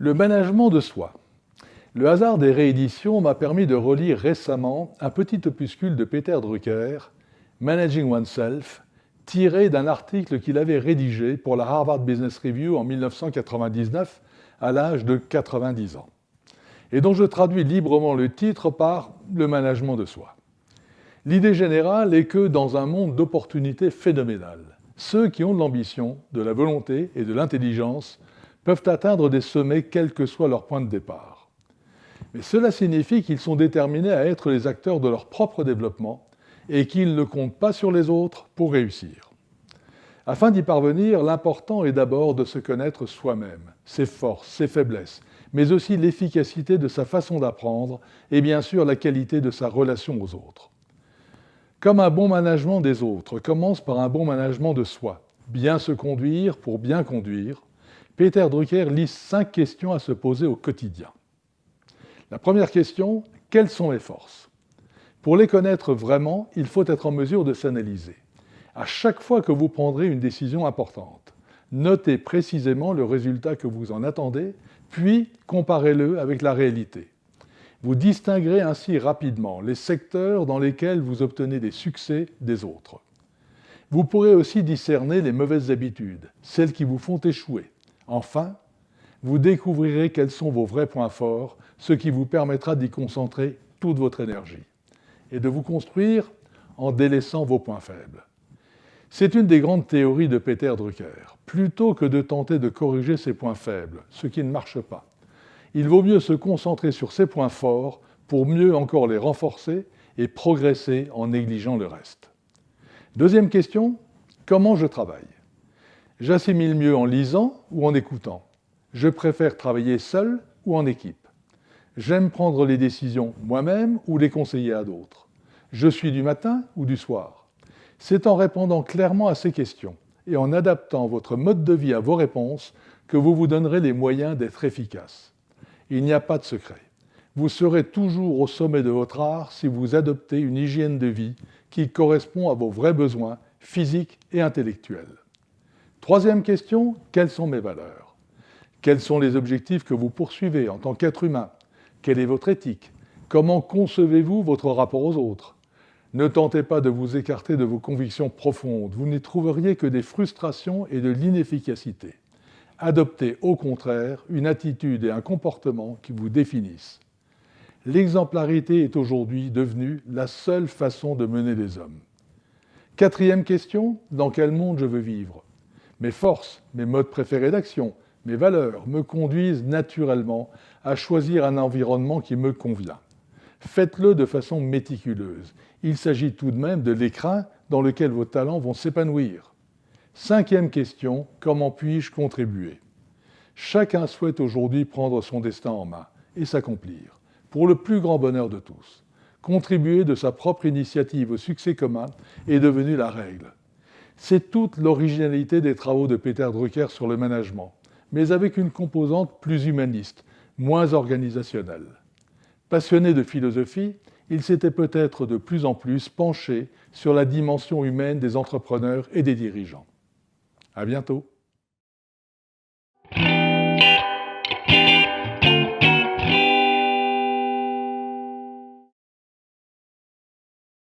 Le management de soi. Le hasard des rééditions m'a permis de relire récemment un petit opuscule de Peter Drucker, Managing Oneself, tiré d'un article qu'il avait rédigé pour la Harvard Business Review en 1999 à l'âge de 90 ans, et dont je traduis librement le titre par « Le management de soi ». L'idée générale est que dans un monde d'opportunités phénoménales, ceux qui ont de l'ambition, de la volonté et de l'intelligence peuvent atteindre des sommets quel que soit leur point de départ. Mais cela signifie qu'ils sont déterminés à être les acteurs de leur propre développement et qu'ils ne comptent pas sur les autres pour réussir. Afin d'y parvenir, l'important est d'abord de se connaître soi-même, ses forces, ses faiblesses, mais aussi l'efficacité de sa façon d'apprendre et bien sûr la qualité de sa relation aux autres. Comme un bon management des autres commence par un bon management de soi, bien se conduire pour bien conduire, Peter Drucker liste 5 questions à se poser au quotidien. La première question, quelles sont mes forces ? Pour les connaître vraiment, il faut être en mesure de s'analyser. À chaque fois que vous prendrez une décision importante, notez précisément le résultat que vous en attendez, puis comparez-le avec la réalité. Vous distinguerez ainsi rapidement les secteurs dans lesquels vous obtenez des succès des autres. Vous pourrez aussi discerner les mauvaises habitudes, celles qui vous font échouer. Enfin, vous découvrirez quels sont vos vrais points forts, ce qui vous permettra d'y concentrer toute votre énergie et de vous construire en délaissant vos points faibles. C'est une des grandes théories de Peter Drucker. Plutôt que de tenter de corriger ses points faibles, ce qui ne marche pas, il vaut mieux se concentrer sur ses points forts pour mieux encore les renforcer et progresser en négligeant le reste. Deuxième question, comment je travaille ? J'assimile mieux en lisant ou en écoutant. Je préfère travailler seul ou en équipe. J'aime prendre les décisions moi-même ou les conseiller à d'autres. Je suis du matin ou du soir. C'est en répondant clairement à ces questions et en adaptant votre mode de vie à vos réponses que vous vous donnerez les moyens d'être efficace. Il n'y a pas de secret. Vous serez toujours au sommet de votre art si vous adoptez une hygiène de vie qui correspond à vos vrais besoins physiques et intellectuels. Troisième question, quelles sont mes valeurs ? Quels sont les objectifs que vous poursuivez en tant qu'être humain ? Quelle est votre éthique ? Comment concevez-vous votre rapport aux autres ? Ne tentez pas de vous écarter de vos convictions profondes, vous n'y trouveriez que des frustrations et de l'inefficacité. Adoptez au contraire une attitude et un comportement qui vous définissent. L'exemplarité est aujourd'hui devenue la seule façon de mener les hommes. Quatrième question, dans quel monde je veux vivre ? Mes forces, mes modes préférés d'action, mes valeurs me conduisent naturellement à choisir un environnement qui me convient. Faites-le de façon méticuleuse. Il s'agit tout de même de l'écrin dans lequel vos talents vont s'épanouir. Cinquième question, comment puis-je contribuer ? Chacun souhaite aujourd'hui prendre son destin en main et s'accomplir, pour le plus grand bonheur de tous. Contribuer de sa propre initiative au succès commun est devenu la règle. C'est toute l'originalité des travaux de Peter Drucker sur le management, mais avec une composante plus humaniste, moins organisationnelle. Passionné de philosophie, il s'était peut-être de plus en plus penché sur la dimension humaine des entrepreneurs et des dirigeants. À bientôt.